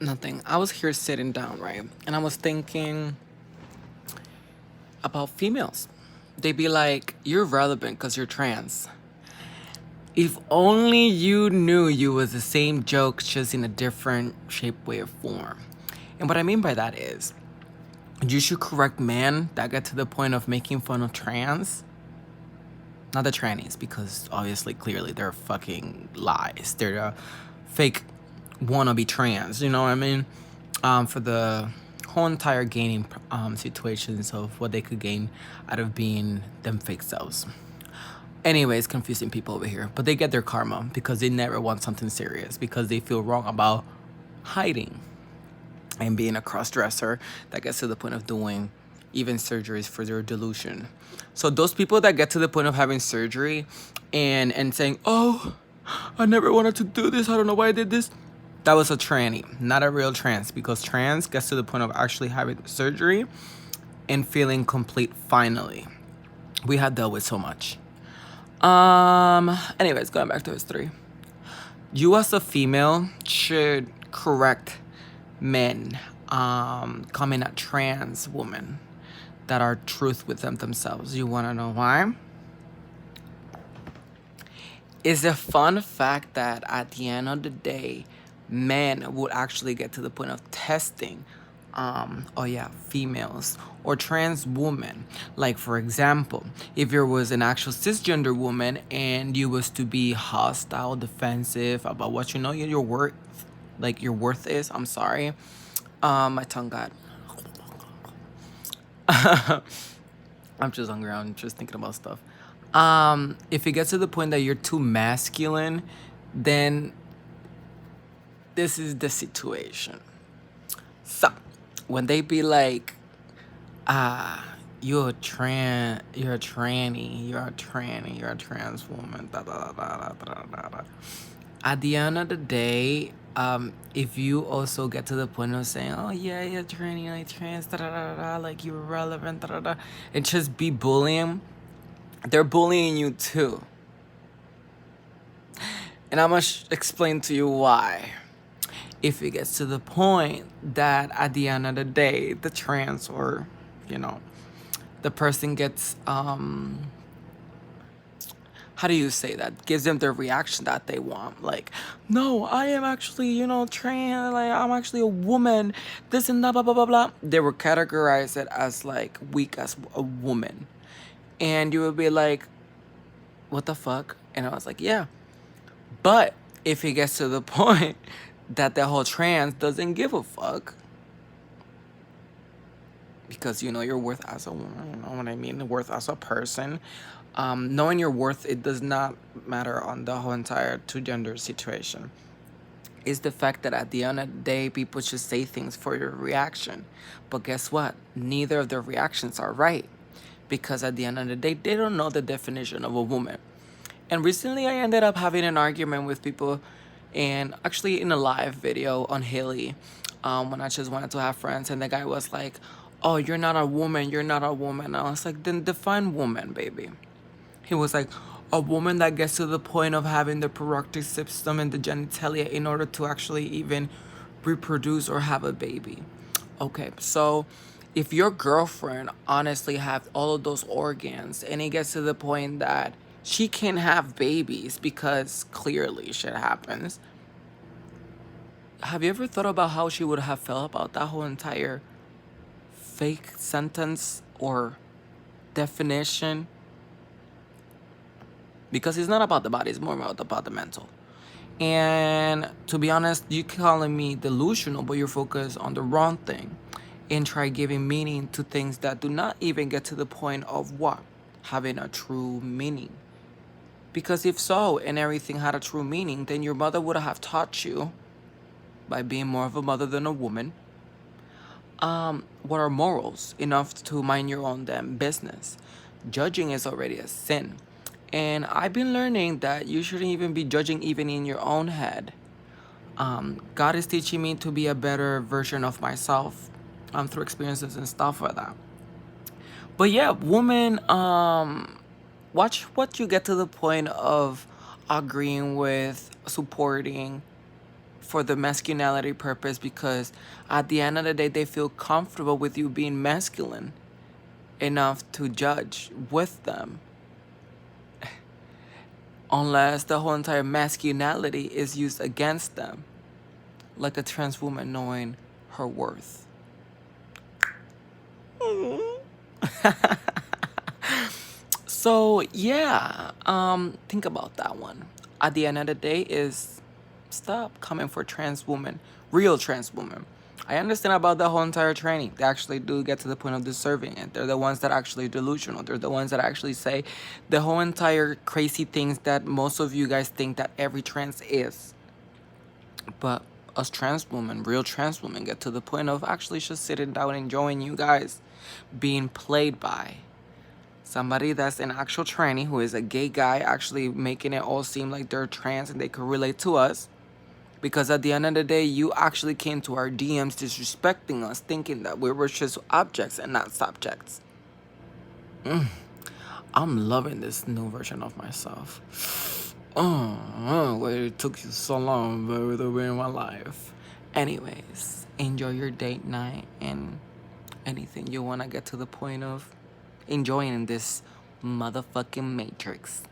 Nothing. I was here sitting down, right? And I was thinking about females. They be like, you're relevant because you're trans. If only you knew you was the same joke, just in a different shape, way, or form. And what I mean by that is, you should correct men that get to the point of making fun of trans. Not the trannies, because obviously, clearly, they're fucking lies. They're the fake wannabe trans, you know what I mean? For the whole entire gaining situations of what they could gain out of being them fake selves. Anyways, confusing people over here. But they get their karma because they never want something serious because they feel wrong about hiding and being a cross-dresser that gets to the point of doing even surgeries for their delusion. So those people that get to the point of having surgery and saying, oh, I never wanted to do this, I don't know why I did this, that was a tranny, not a real trans, because trans gets to the point of actually having surgery and feeling complete finally. We had dealt with so much. Anyways, going back to history. You as a female should correct men coming at trans women that are truth with themselves. You want to know why? It's a fun fact that at the end of the day, men would actually get to the point of testing females or trans women. Like, for example, if there was an actual cisgender woman and you was to be hostile, defensive about what you know your worth, like your worth is. I'm sorry, my tongue got. I'm just hungry. I'm just thinking about stuff. If it gets to the point that you're too masculine, then this is the situation. So, when they be like, you're a tranny, you're a tranny, you're a trans woman, da da da da da da da da. At the end of the day, if you also get to the point of saying, oh yeah, you're tranny, like trans, da da da da, like you're relevant, da da da, and just be bullying, they're bullying you too. And I'm gonna explain to you why. If it gets to the point that at the end of the day, the trans or, you know, the person gets, how do you say that? Gives them the reaction that they want. Like, no, I am actually, trans, like, I'm actually a woman, this and that, blah, blah, blah, blah. They will categorize it as, like, weak as a woman. And you would be like, what the fuck? And I was like, yeah. But if it gets to the point that the whole trans doesn't give a fuck, because you know your worth as a woman, you know what I mean, worth as a person, knowing your worth, it does not matter on the whole entire two gender situation. Is the fact that at the end of the day, people should say things for your reaction. But guess what? Neither of their reactions are right, because at the end of the day, they don't know the definition of a woman. And recently I ended up having an argument with people, and actually in a live video on Haley, when I just wanted to have friends, and the guy was like, oh, you're not a woman, you're not a woman. I was like, then define woman, baby. He was like, a woman that gets to the point of having the reproductive system and the genitalia in order to actually even reproduce or have a baby. Okay, so if your girlfriend honestly have all of those organs and it gets to the point that she can have babies because clearly shit happens, have you ever thought about how she would have felt about that whole entire fake sentence or definition? Because it's not about the body, it's more about the mental. And to be honest, you calling me delusional, but you're focused on the wrong thing and try giving meaning to things that do not even get to the point of what? Having a true meaning. Because if so, and everything had a true meaning, then your mother would have taught you, by being more of a mother than a woman, what are morals enough to mind your own damn business. Judging is already a sin. And I've been learning that you shouldn't even be judging even in your own head. God is teaching me to be a better version of myself through experiences and stuff like that. But yeah, woman, watch what you get to the point of agreeing with, supporting for the masculinity purpose, because at the end of the day, they feel comfortable with you being masculine enough to judge with them. Unless the whole entire masculinity is used against them. Like the trans woman knowing her worth. So yeah, think about that one. At the end of the day, is stop coming for trans women, real trans women. I understand about the whole entire training. They actually do get to the point of deserving it. They're the ones that are actually delusional. They're the ones that actually say the whole entire crazy things that most of you guys think that every trans is. But us trans women, real trans women, get to the point of actually just sitting down enjoying you guys being played by somebody that's an actual tranny who is a gay guy, actually making it all seem like they're trans and they could relate to us. Because at the end of the day, you actually came to our DMs disrespecting us, thinking that we were just objects and not subjects. I'm loving this new version of myself. Why it took you so long, baby, to be in my life. Anyways, enjoy your date night and anything you want to get to the point of enjoying in this motherfucking matrix.